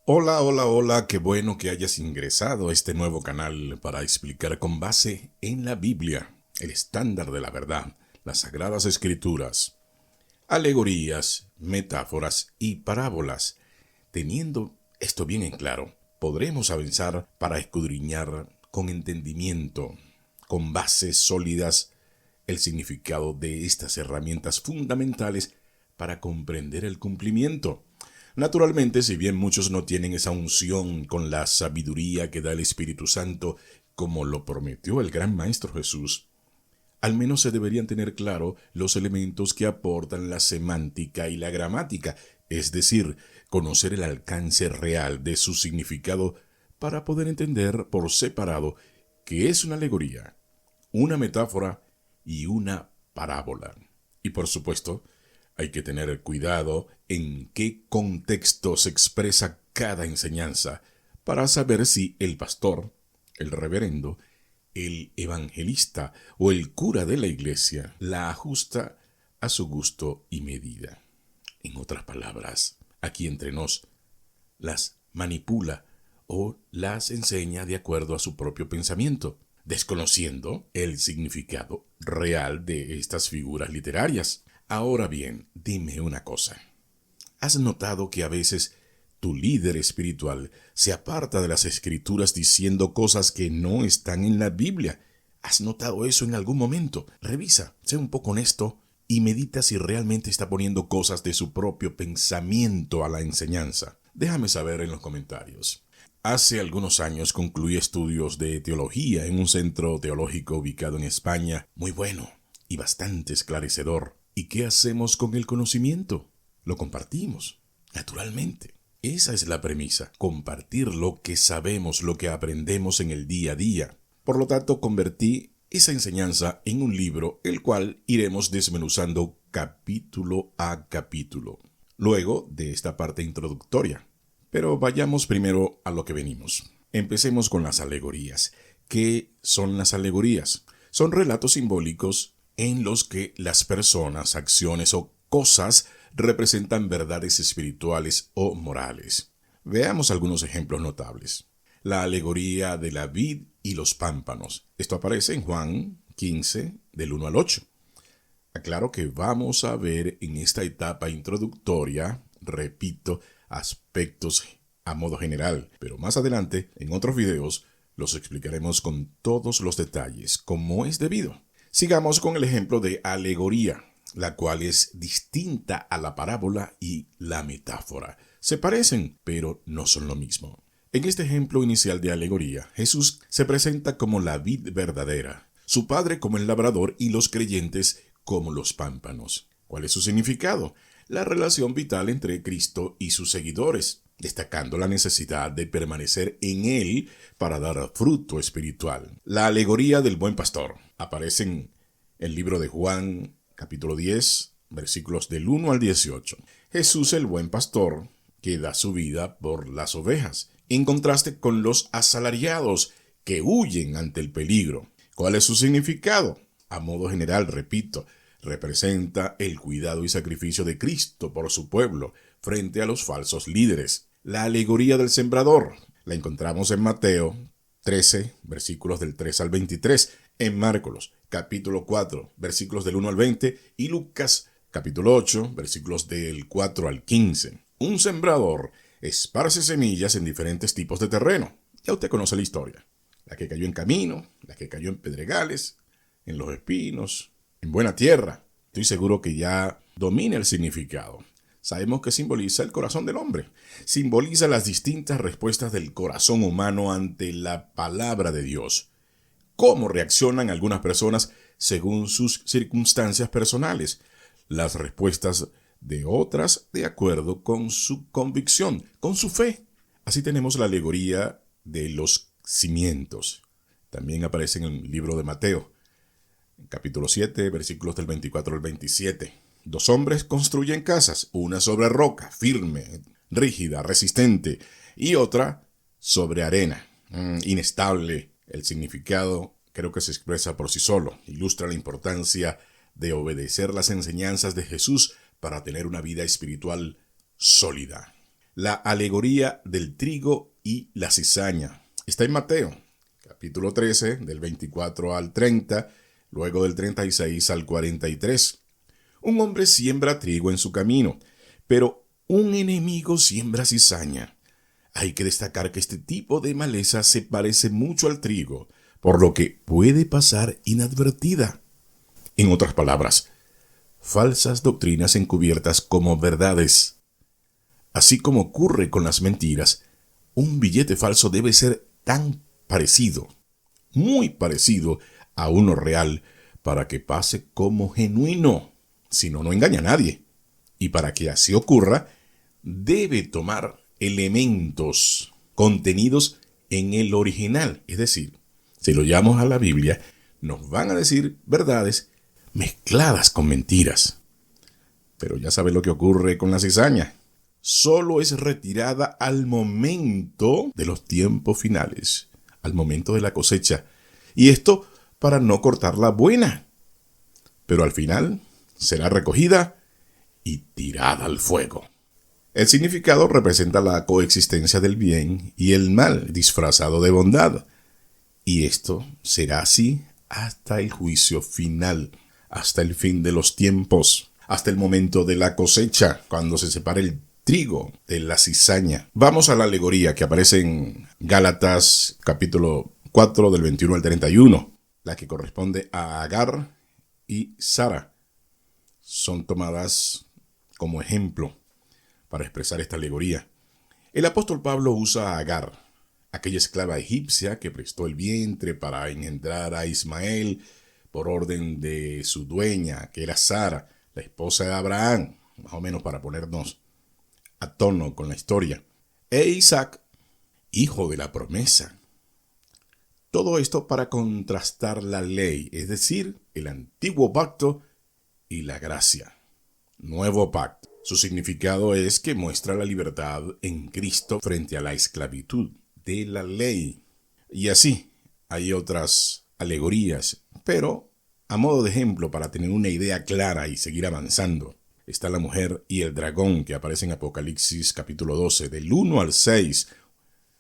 Hola, hola, hola, qué bueno que hayas ingresado a este nuevo canal para explicar con base en la Biblia, el estándar de la verdad, las sagradas escrituras, alegorías, metáforas y parábolas. Teniendo esto bien en claro, podremos avanzar para escudriñar con entendimiento, con bases sólidas, el significado de estas herramientas fundamentales para comprender el cumplimiento. Naturalmente, si bien muchos no tienen esa unción con la sabiduría que da el Espíritu Santo, como lo prometió el gran Maestro Jesús, al menos se deberían tener claro los elementos que aportan la semántica y la gramática, es decir, conocer el alcance real de su significado para poder entender por separado qué es una alegoría, una metáfora y una parábola. Y por supuesto, hay que tener cuidado en qué contexto se expresa cada enseñanza para saber si el pastor, el reverendo, el evangelista o el cura de la iglesia la ajusta a su gusto y medida. En otras palabras, aquí entre nos, las manipula o las enseña de acuerdo a su propio pensamiento, desconociendo el significado real de estas figuras literarias. Ahora bien, dime una cosa. ¿Has notado que a veces tu líder espiritual se aparta de las escrituras diciendo cosas que no están en la Biblia? ¿Has notado eso en algún momento? Revisa, sé un poco honesto y medita si realmente está poniendo cosas de su propio pensamiento a la enseñanza. Déjame saber en los comentarios. Hace algunos años concluí estudios de teología en un centro teológico ubicado en España, muy bueno y bastante esclarecedor. ¿Y qué hacemos con el conocimiento? Lo compartimos, naturalmente. Esa es la premisa, compartir lo que sabemos, lo que aprendemos en el día a día. Por lo tanto, convertí esa enseñanza en un libro, el cual iremos desmenuzando capítulo a capítulo, luego de esta parte introductoria. Pero vayamos primero a lo que venimos. Empecemos con las alegorías. ¿Qué son las alegorías? Son relatos simbólicos en los que las personas, acciones o cosas representan verdades espirituales o morales. Veamos algunos ejemplos notables. La alegoría de la vid y los pámpanos. Esto aparece en Juan 15, del 1 al 8. Aclaro que vamos a ver en esta etapa introductoria, repito, aspectos a modo general, pero más adelante, en otros videos, los explicaremos con todos los detalles, como es debido. Sigamos con el ejemplo de alegoría, la cual es distinta a la parábola y la metáfora. Se parecen, pero no son lo mismo. En este ejemplo inicial de alegoría, Jesús se presenta como la vid verdadera, su padre como el labrador y los creyentes como los pámpanos. ¿Cuál es su significado? La relación vital entre Cristo y sus seguidores, destacando la necesidad de permanecer en Él para dar fruto espiritual. La alegoría del buen pastor aparece en el libro de Juan, capítulo 10, versículos del 1 al 18. Jesús, el buen pastor, que da su vida por las ovejas, en contraste con los asalariados que huyen ante el peligro. ¿Cuál es su significado? A modo general, repito, representa el cuidado y sacrificio de Cristo por su pueblo frente a los falsos líderes. La alegoría del sembrador la encontramos en Mateo 13, versículos del 3 al 23, en Marcos, capítulo 4, versículos del 1 al 20, y Lucas, capítulo 8, versículos del 4 al 15. Un sembrador esparce semillas en diferentes tipos de terreno. Ya usted conoce la historia. La que cayó en camino, la que cayó en pedregales, en los espinos, en buena tierra. Estoy seguro que ya domina el significado. Sabemos que simboliza el corazón del hombre. Simboliza las distintas respuestas del corazón humano ante la palabra de Dios. Cómo reaccionan algunas personas según sus circunstancias personales. Las respuestas de otras de acuerdo con su convicción, con su fe. Así tenemos la alegoría de los cimientos. También aparece en el libro de Mateo, capítulo 7, versículos del 24 al 27. Dos hombres construyen casas, una sobre roca, firme, rígida, resistente, y otra sobre arena, inestable. El significado creo que se expresa por sí solo. Ilustra la importancia de obedecer las enseñanzas de Jesús para tener una vida espiritual sólida. la alegoría del trigo y la cizaña. Está en Mateo, capítulo 13, del 24 al 30, luego del 36 al 43. Un hombre siembra trigo en su camino, pero un enemigo siembra cizaña. Hay que destacar que este tipo de maleza se parece mucho al trigo, por lo que puede pasar inadvertida. En otras palabras, falsas doctrinas encubiertas como verdades. Así como ocurre con las mentiras, un billete falso debe ser tan parecido, muy parecido a uno real, para que pase como genuino. Si no, no engaña a nadie. Y para que así ocurra, debe tomar elementos contenidos en el original. Es decir, si lo llevamos a la Biblia, nos van a decir verdades mezcladas con mentiras. Pero ya sabes lo que ocurre con la cizaña. Solo es retirada al momento de los tiempos finales, al momento de la cosecha. Y esto para no cortar la buena. Pero al final será recogida y tirada al fuego. El significado representa la coexistencia del bien y el mal disfrazado de bondad. Y esto será así hasta el juicio final, hasta el fin de los tiempos, hasta el momento de la cosecha, cuando se separe el trigo de la cizaña. Vamos a la alegoría que aparece en Gálatas capítulo 4 del 21 al 31, la que corresponde a Agar y Sara. Son tomadas como ejemplo para expresar esta alegoría. El apóstol Pablo usa a Agar, aquella esclava egipcia que prestó el vientre para engendrar a Ismael por orden de su dueña, que era Sara, la esposa de Abraham, más o menos para ponernos a tono con la historia, e Isaac, hijo de la promesa. Todo esto para contrastar la ley, es decir, el antiguo pacto y la gracia. Nuevo pacto. Su significado es que muestra la libertad en Cristo frente a la esclavitud de la ley. Y así hay otras alegorías, pero a modo de ejemplo para tener una idea clara y seguir avanzando. Está la mujer y el dragón que aparece en Apocalipsis capítulo 12, del 1 al 6.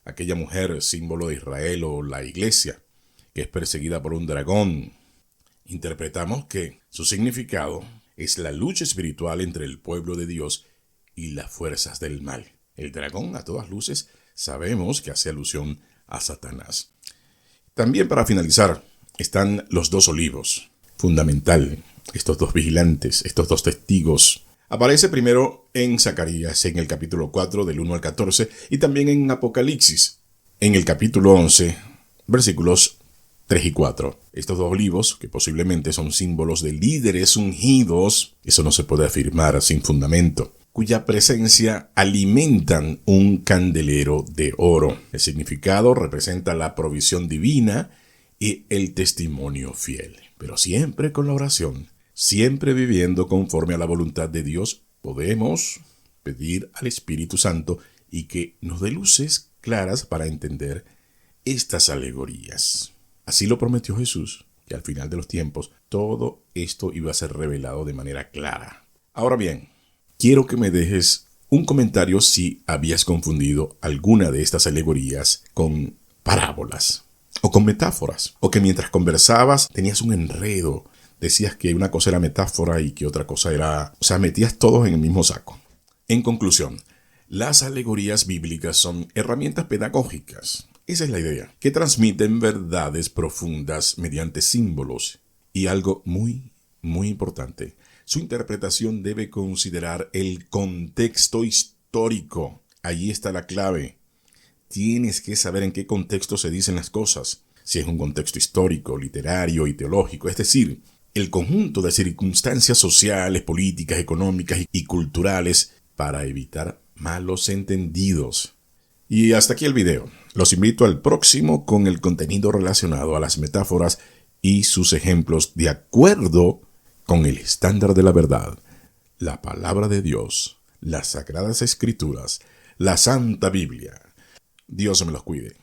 Aquella mujer, símbolo de Israel o la iglesia, que es perseguida por un dragón. Interpretamos que su significado es la lucha espiritual entre el pueblo de Dios y las fuerzas del mal. El dragón, a todas luces, sabemos que hace alusión a Satanás. También para finalizar, están los dos olivos. Fundamental, estos dos vigilantes, estos dos testigos. Aparece primero en Zacarías, en el capítulo 4, del 1 al 14, y también en Apocalipsis, en el capítulo 11, versículos 3 y 4. Estos dos olivos, que posiblemente son símbolos de líderes ungidos, eso no se puede afirmar sin fundamento, cuya presencia alimentan un candelero de oro. El significado representa la provisión divina y el testimonio fiel. Pero siempre con la oración, siempre viviendo conforme a la voluntad de Dios, podemos pedir al Espíritu Santo y que nos dé luces claras para entender estas alegorías. Así lo prometió Jesús, que al final de los tiempos todo esto iba a ser revelado de manera clara. Ahora bien, quiero que me dejes un comentario si habías confundido alguna de estas alegorías con parábolas o con metáforas, o que mientras conversabas tenías un enredo, decías que una cosa era metáfora y que otra cosa era... O sea, metías todos en el mismo saco. En conclusión, las alegorías bíblicas son herramientas pedagógicas. Esa es la idea, que transmiten verdades profundas mediante símbolos. Y algo muy, muy importante, su interpretación debe considerar el contexto histórico. Allí está la clave. Tienes que saber en qué contexto se dicen las cosas. Si es un contexto histórico, literario y teológico, es decir, el conjunto de circunstancias sociales, políticas, económicas y culturales para evitar malos entendidos. Y hasta aquí el video. Los invito al próximo con el contenido relacionado a las metáforas y sus ejemplos de acuerdo con el estándar de la verdad, la palabra de Dios, las sagradas escrituras, la Santa Biblia. Dios me los cuide.